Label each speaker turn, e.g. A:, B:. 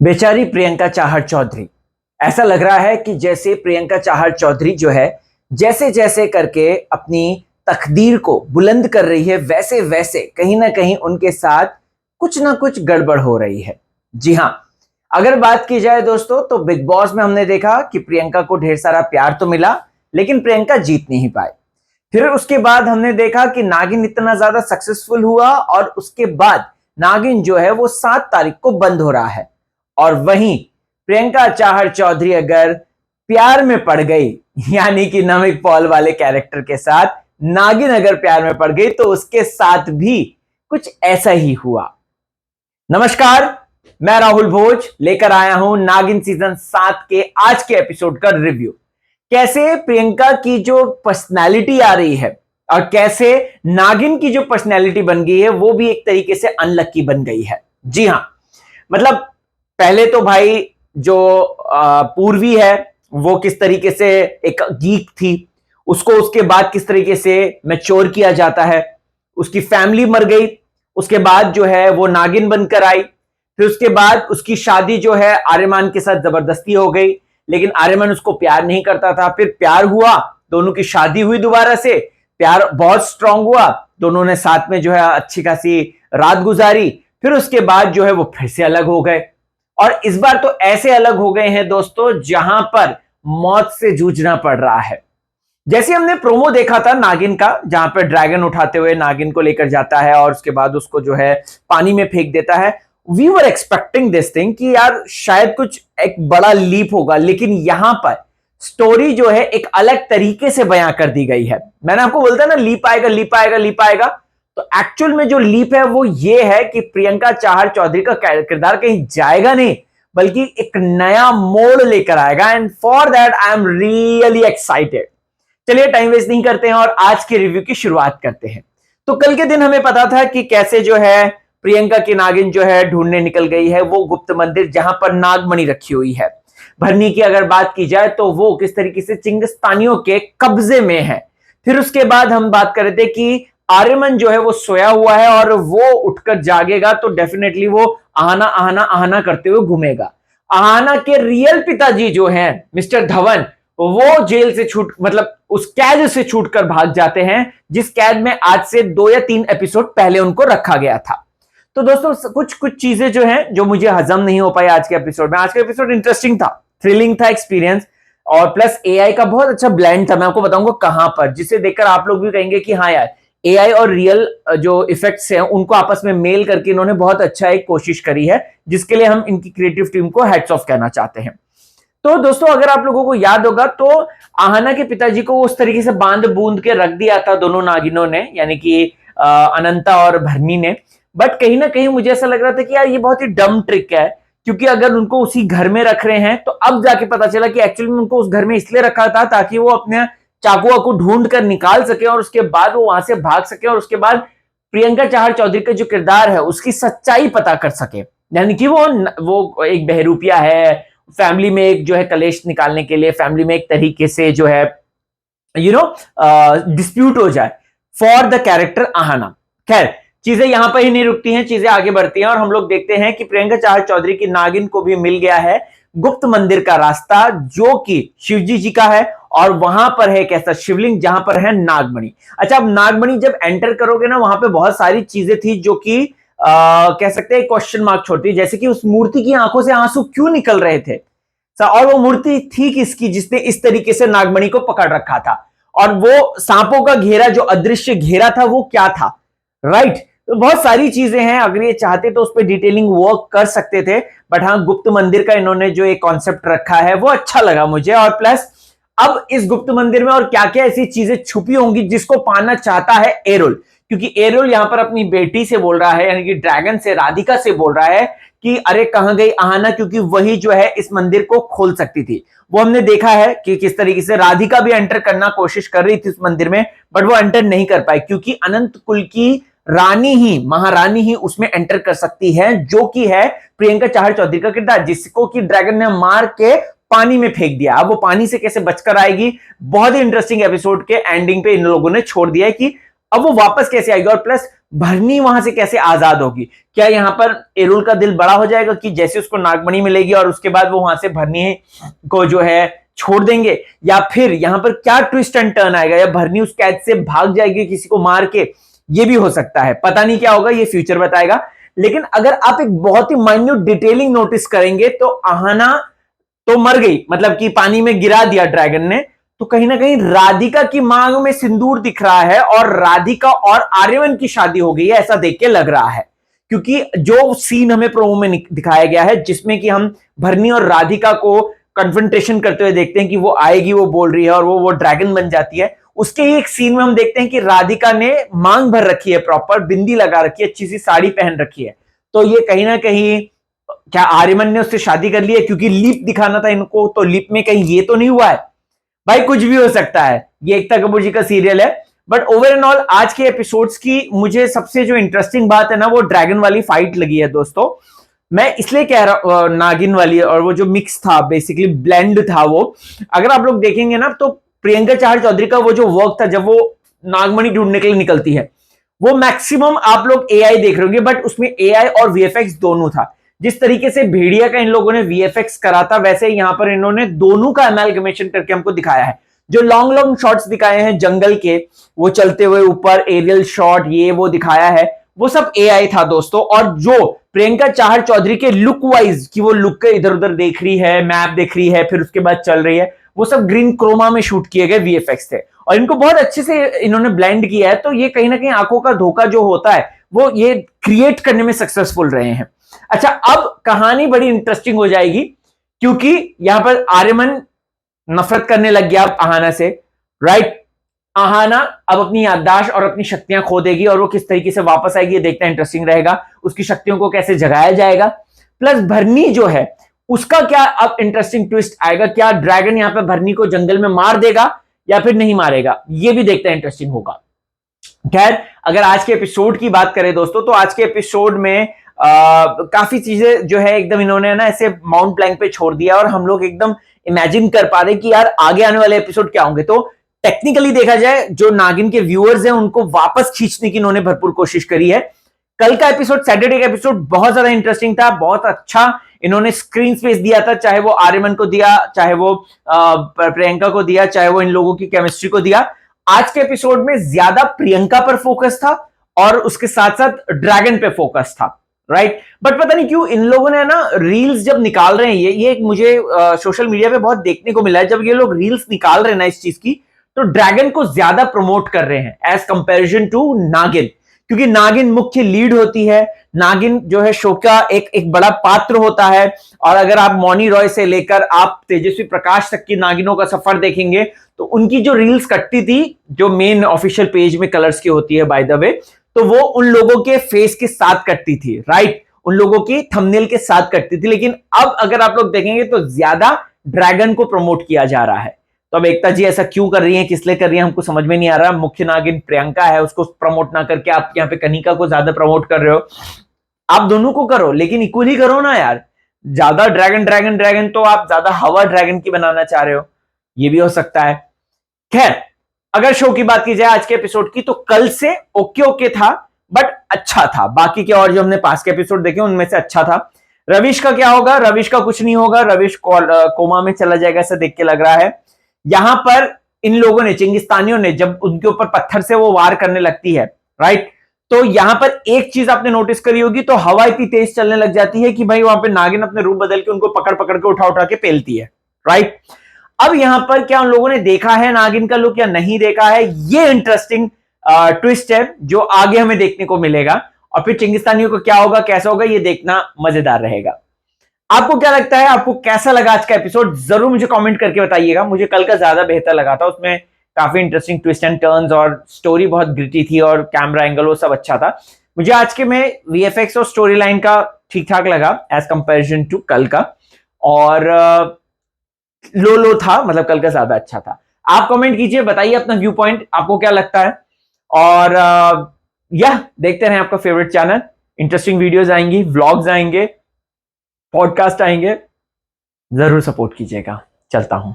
A: बेचारी प्रियंका चाहर चौधरी। ऐसा लग रहा है कि जैसे प्रियंका चाहर चौधरी जो है जैसे जैसे करके अपनी तकदीर को बुलंद कर रही है वैसे वैसे कहीं ना कहीं उनके साथ कुछ ना कुछ गड़बड़ हो रही है। जी हाँ, अगर बात की जाए दोस्तों तो बिग बॉस में हमने देखा कि प्रियंका को ढेर सारा प्यार तो मिला लेकिन प्रियंका जीत नहीं पाई। फिर उसके बाद हमने देखा कि नागिन इतना ज्यादा सक्सेसफुल हुआ और उसके बाद नागिन जो है वो 7 तारीख को बंद हो रहा है। और वहीं प्रियंका चाहर चौधरी अगर प्यार में पड़ गई यानी कि नमिक पॉल वाले कैरेक्टर के साथ नागिन अगर प्यार में पड़ गई तो उसके साथ भी कुछ ऐसा ही हुआ। नमस्कार, मैं राहुल भोज लेकर आया हूं नागिन सीजन 7 के आज के एपिसोड का रिव्यू। कैसे प्रियंका की जो पर्सनालिटी आ रही है और कैसे नागिन की जो पर्सनालिटी बन गई है वो भी एक तरीके से अनलक्की बन गई है। जी हां, मतलब पहले तो भाई जो पूर्वी है वो किस तरीके से एक गीक थी, उसको उसके बाद किस तरीके से मैच्योर किया जाता है। उसकी फैमिली मर गई, उसके बाद जो है वो नागिन बनकर आई। फिर उसके बाद उसकी शादी जो है आर्यमान के साथ जबरदस्ती हो गई, लेकिन आर्यमान उसको प्यार नहीं करता था। फिर प्यार हुआ, दोनों की शादी हुई दोबारा से, प्यार बहुत स्ट्रांग हुआ, दोनों ने साथ में जो है अच्छी खासी रात गुजारी। फिर उसके बाद जो है वो फिर से अलग हो गए और इस बार तो ऐसे अलग हो गए हैं दोस्तों जहां पर मौत से जूझना पड़ रहा है। जैसे हमने प्रोमो देखा था नागिन का, जहां पर ड्रैगन उठाते हुए नागिन को लेकर जाता है और उसके बाद उसको जो है पानी में फेंक देता है। We were expecting this thing कि यार शायद कुछ एक बड़ा लीप होगा, लेकिन यहां पर स्टोरी जो है एक अलग तरीके से बयां कर दी गई है। मैंने आपको बोलता ना लीप आएगा लीप आएगा लीप आएगा, तो एक्चुअल में जो लीप है वो ये है कि प्रियंका चाहर चौधरी का किरदार कहीं जाएगा नहीं बल्कि एक नया मोड़ लेकर आएगा। And for that I am really excited. चलिए टाइम वेस्ट नहीं करते हैं और आज के रिव्यू की शुरुआत करते हैं। तो कल के दिन हमें पता था कि कैसे जो है प्रियंका की नागिन जो है ढूंढने निकल गई है वो गुप्त मंदिर जहां पर नागमणि रखी हुई है। भरनी की अगर बात की जाए तो वो किस तरीके से चिंगिस्तानियों के कब्जे में है। फिर उसके बाद हम बात कर रहे थे कि आर्यमन जो है वो सोया हुआ है और वो उठकर जागेगा तो डेफिनेटली वो आहाना आहाना आहाना करते हुए घूमेगा। आहाना के रियल पिताजी जो हैं मिस्टर धवन, वो जेल से छूट मतलब उस कैद से छूटकर भाग जाते हैं जिस कैद में आज से 2 या 3 एपिसोड पहले उनको रखा गया था। तो दोस्तों कुछ कुछ चीजें जो हैं जो मुझे हजम नहीं हो पाई आज के एपिसोड में। आज का एपिसोड इंटरेस्टिंग था, थ्रिलिंग था एक्सपीरियंस, और प्लस एआई का बहुत अच्छा ब्लेंड था। मैं आपको बताऊंगा कहां पर, जिसे देखकर आप लोग भी कहेंगे कि हाँ यार एआई और रियल जो इफेक्ट्स हैं उनको आपस में मेल करके इन्होंने बहुत अच्छा एक कोशिश करी है, जिसके लिए हम इनकी क्रिएटिव टीम को हैट्स ऑफ कहना चाहते हैं। तो दोस्तों अगर आप लोगों को याद होगा तो आहाना के पिताजी को उस तरीके से बांध बूंद के रख दिया था दोनों नागिनों ने, यानी कि अनंता और भरनी ने। बट कहीं ना कहीं मुझे ऐसा लग रहा था कि यार ये बहुत ही डम ट्रिक है, क्योंकि अगर उनको उसी घर में रख रहे हैं तो अब जाके पता चला कि एक्चुअली में उनको उस घर में इसलिए रखा था ताकि वो अपने चाकुआ को ढूंढ कर निकाल सके और उसके बाद वो वहां से भाग सके और उसके बाद प्रियंका चाहर चौधरी का जो किरदार है उसकी सच्चाई पता कर सके। यानी कि वो एक बहरूपिया है, फैमिली में एक जो है कलेश निकालने के लिए फैमिली में एक तरीके से जो है डिस्प्यूट हो जाए फॉर द कैरेक्टर आहाना। खैर चीजें यहां पर ही नहीं रुकती हैं, चीजें आगे बढ़ती हैं और हम लोग देखते हैं कि प्रियंका चाहर चौधरी की नागिन को भी मिल गया है गुप्त मंदिर का रास्ता, जो कि शिवजी जी का है और वहां पर है एक ऐसा शिवलिंग जहां पर है नागमणि। अच्छा, अब नागमणि जब एंटर करोगे ना वहां पे बहुत सारी चीजें थी जो कि कह सकते हैं क्वेश्चन मार्क छोड़ती है, जैसे कि उस मूर्ति की आंखों से आंसू क्यों निकल रहे थे और वो मूर्ति थी किसकी जिसने इस तरीके से नागमणि को पकड़ रखा था, और वो सांपों का घेरा जो अदृश्य घेरा था वो क्या था, राइट। तो बहुत सारी चीजें हैं, अगर ये चाहते तो उस पर डिटेलिंग वर्क कर सकते थे। बट हाँ, गुप्त मंदिर का इन्होंने जो एक कॉन्सेप्ट रखा है वो अच्छा लगा मुझे। और प्लस अब इस गुप्त मंदिर में और क्या क्या ऐसी चीजें छुपी होंगी जिसको पाना चाहता है एरोल, क्योंकि एरोल यहां पर अपनी बेटी से बोल रहा है, यानी कि ड्रैगन से, राधिका से बोल रहा है कि अरे कहां गई आहाना, क्योंकि वही जो है इस मंदिर को खोल सकती थी। वो हमने देखा है कि किस तरीके से राधिका भी एंटर करना कोशिश कर रही थी उस मंदिर में, बट वो एंटर नहीं कर पाई क्योंकि अनंत कुल की रानी ही, महारानी ही उसमें एंटर कर सकती है, जो कि है प्रियंका चाहर चौधरी का किरदार, जिसको कि ड्रैगन ने मार के पानी में फेंक दिया। अब वो पानी से कैसे बचकर आएगी, बहुत ही इंटरेस्टिंग एपिसोड के एंडिंग पे इन लोगों ने छोड़ दिया है कि अब वो वापस कैसे आएगी। और प्लस भरनी वहां से कैसे आजाद होगी? क्या यहाँ पर एरुल का दिल बड़ा हो जाएगा कि जैसे उसको नागमणि मिलेगी और उसके बाद वो वहां से भरनी को जो है छोड़ देंगे, या फिर यहाँ पर क्या ट्विस्ट एंड टर्न आएगा, या भरनी उस कैद से भाग जाएगी किसी को मार के? ये भी हो सकता है, पता नहीं क्या होगा, ये फ्यूचर बताएगा। लेकिन अगर आप एक बहुत ही माइन्यूट डिटेलिंग नोटिस करेंगे तो आहाना तो मर गई, मतलब कि पानी में गिरा दिया ड्रैगन ने, तो कहीं ना कहीं राधिका की मांग में सिंदूर दिख रहा है और राधिका और आर्यमन की शादी हो गई है, ऐसा देख के लग रहा है। क्योंकि जो सीन हमें प्रोमो में दिखाया गया है जिसमें कि हम भरनी और राधिका को कन्फ्रंटेशन करते हुए देखते हैं कि वो आएगी, वो बोल रही है और वो ड्रैगन बन जाती है, उसके ही एक सीन में हम देखते हैं कि राधिका ने मांग भर रखी है, प्रॉपर बिंदी लगा रखी है, अच्छी सी साड़ी पहन रखी है। तो ये कहीं ना कहीं क्या आर्यमन ने उससे शादी कर ली है? क्योंकि लीप दिखाना था इनको, तो लीप में कहीं ये तो नहीं हुआ है? भाई कुछ भी हो सकता है, ये एकता कपूर जी का सीरियल है। बट ओवर एंड ऑल आज के एपिसोड्स की मुझे सबसे जो इंटरेस्टिंग बात है ना, वो ड्रैगन वाली फाइट लगी है दोस्तों। मैं इसलिए कह रहा नागिन वाली, और वो जो मिक्स था, बेसिकली ब्लेंड था वो। अगर आप लोग देखेंगे ना तो प्रियंका चहर चौधरी का वो जो वर्क था जब वो नागमणि ढूंढने के लिए निकलती है, वो मैक्सिमम आप लोग एआई देख रहे होंगे, बट उसमें एआई और वीएफएक्स दोनों था। जिस तरीके से भेड़िया का इन लोगों ने वीएफएक्स करा था, वैसे यहां पर इन्होंने दोनों का एमैल्गमेशन करके हमको दिखाया है। जो लॉन्ग लॉन्ग शॉट्स दिखाए हैं जंगल के, वो चलते हुए ऊपर एरियल शॉट, ये वो दिखाया है, वो सब एआई था दोस्तों। और जो प्रियंका चाहर चौधरी के लुक वाइज, कि वो लुक के इधर उधर देख रही है, मैप देख रही है, फिर उसके बाद चल रही है, वो सब ग्रीन क्रोमा में शूट किए गए वीएफएक्स थे और इनको बहुत अच्छे से इन्होंने ब्लेंड किया है। तो ये कहीं ना कहीं आंखों का धोखा जो होता है वो ये क्रिएट करने में सक्सेसफुल रहे हैं। अच्छा, अब कहानी बड़ी इंटरेस्टिंग हो जाएगी क्योंकि यहां पर आर्यमन नफरत करने लग गया आहाना से, राइट? आहाना अब अपनी याददाश्त और अपनी शक्तियां खो देगी और वो किस तरीके से वापस आएगी, ये देखना इंटरेस्टिंग रहेगा। उसकी शक्तियों को कैसे जगाया जाएगा, प्लस भरनी जो है उसका क्या अब इंटरेस्टिंग ट्विस्ट आएगा। क्या ड्रैगन यहां पे भरनी को जंगल में मार देगा या फिर नहीं मारेगा, ये भी देखना इंटरेस्टिंग होगा। खैर, अगर आज के एपिसोड की बात करें दोस्तों, तो आज के एपिसोड में काफी चीजें जो है एकदम इन्होंने ना ऐसे माउंट ब्लैंक पे छोड़ दिया और हम लोग एकदम इमेजिन कर पा रहे कि यार आगे आने वाले एपिसोड क्या होंगे। तो टेक्निकली देखा जाए, जो नागिन के व्यूअर्स हैं उनको वापस खींचने की इन्होंने भरपूर कोशिश करी है। कल का एपिसोड, सैटरडे का एपिसोड बहुत ज्यादा इंटरेस्टिंग था, बहुत अच्छा इन्होंने स्क्रीन स्पेस दिया था, चाहे वो आर्यमन को दिया, चाहे वो प्रियंका को दिया, चाहे वो इन लोगों की केमिस्ट्री को दिया। आज के एपिसोड में ज्यादा प्रियंका पर फोकस था और उसके साथ साथ ड्रैगन पे फोकस था, राइट? बट पता नहीं क्यों इन लोगों ने ना रील्स जब निकाल रहे हैं, ये एक मुझे सोशल मीडिया पे बहुत देखने को मिला है, जब ये लोग रील्स निकाल रहे हैं ना इस चीज की, तो ड्रैगन को ज्यादा प्रमोट कर रहे हैं एज कंपैरिजन टू नागिन। क्योंकि नागिन मुख्य लीड होती है, नागिन जो है शो का एक बड़ा पात्र होता है। और अगर आप मौनी रॉय से लेकर आप तेजस्वी प्रकाश तक की नागिनों का सफर देखेंगे तो उनकी जो रील्स कटती थी, जो मेन ऑफिशियल पेज में कलर्स की होती है बाय द वे, तो वो उन लोगों के फेस के साथ कटती थी, राइट? उन लोगों की थंबनेल के साथ कटती थी। लेकिन अब अगर आप लोग देखेंगे तो ज्यादा ड्रैगन को प्रमोट किया जा रहा है। तो अब एकता जी ऐसा क्यों कर रही हैं, किस लिए कर रही हैं, हमको समझ में नहीं आ रहा। मुख्य नागिन प्रियंका है, उसको प्रमोट ना करके आप यहाँ पे कनिका को ज्यादा प्रमोट कर रहे हो। आप दोनों को करो, लेकिन इक्वली करो ना यार। ज्यादा ड्रैगन ड्रैगन ड्रैगन तो आप ज्यादा हवा ड्रैगन की बनाना चाह रहे हो, ये भी हो सकता है। खैर, अगर शो की बात की जाए आज के एपिसोड की, तो कल से ओके ओके था, बट अच्छा था। बाकी के और जो हमने पास के एपिसोड देखे उनमें से अच्छा था। रविश का क्या होगा? रविश का कुछ नहीं होगा, रविश कोमा में चला जाएगा ऐसा देख के लग रहा है। यहां पर इन लोगों ने, चिंगिस्तानियों ने, जब उनके ऊपर पत्थर से वो वार करने लगती है, राइट? तो यहां पर एक चीज आपने नोटिस करी होगी, तो हवा इतनी तेज चलने लग जाती है कि भाई वहां पे नागिन अपने रूप बदल के उनको पकड़ पकड़ के उठा उठा के पेलती है, राइट? अब यहां पर क्या उन लोगों ने देखा है नागिन का लुक या नहीं देखा है, ये इंटरेस्टिंग ट्विस्ट है जो आगे हमें देखने को मिलेगा। और फिर चिंगिस्तानियों को क्या होगा, कैसा होगा, ये देखना मजेदार रहेगा। आपको क्या लगता है, आपको कैसा लगा आज का एपिसोड? जरूर मुझे कमेंट करके बताइएगा। मुझे कल का ज्यादा बेहतर लगा था, उसमें काफी इंटरेस्टिंग ट्विस्ट एंड टर्न्स और स्टोरी बहुत ग्रिटी थी और कैमरा एंगल वो सब अच्छा था। मुझे आज के में वीएफएक्स और स्टोरी लाइन का ठीक ठाक लगा एज कंपेरिजन टू कल का, और लो था, मतलब कल का ज्यादा अच्छा था। आप कमेंट कीजिए, बताइए अपना व्यू पॉइंट, आपको क्या लगता है। और देखते रहें आपका फेवरेट चैनल। इंटरेस्टिंग वीडियोस आएंगी, व्लॉग्स आएंगे, पॉडकास्ट आएंगे, जरूर सपोर्ट कीजिएगा। चलता हूं।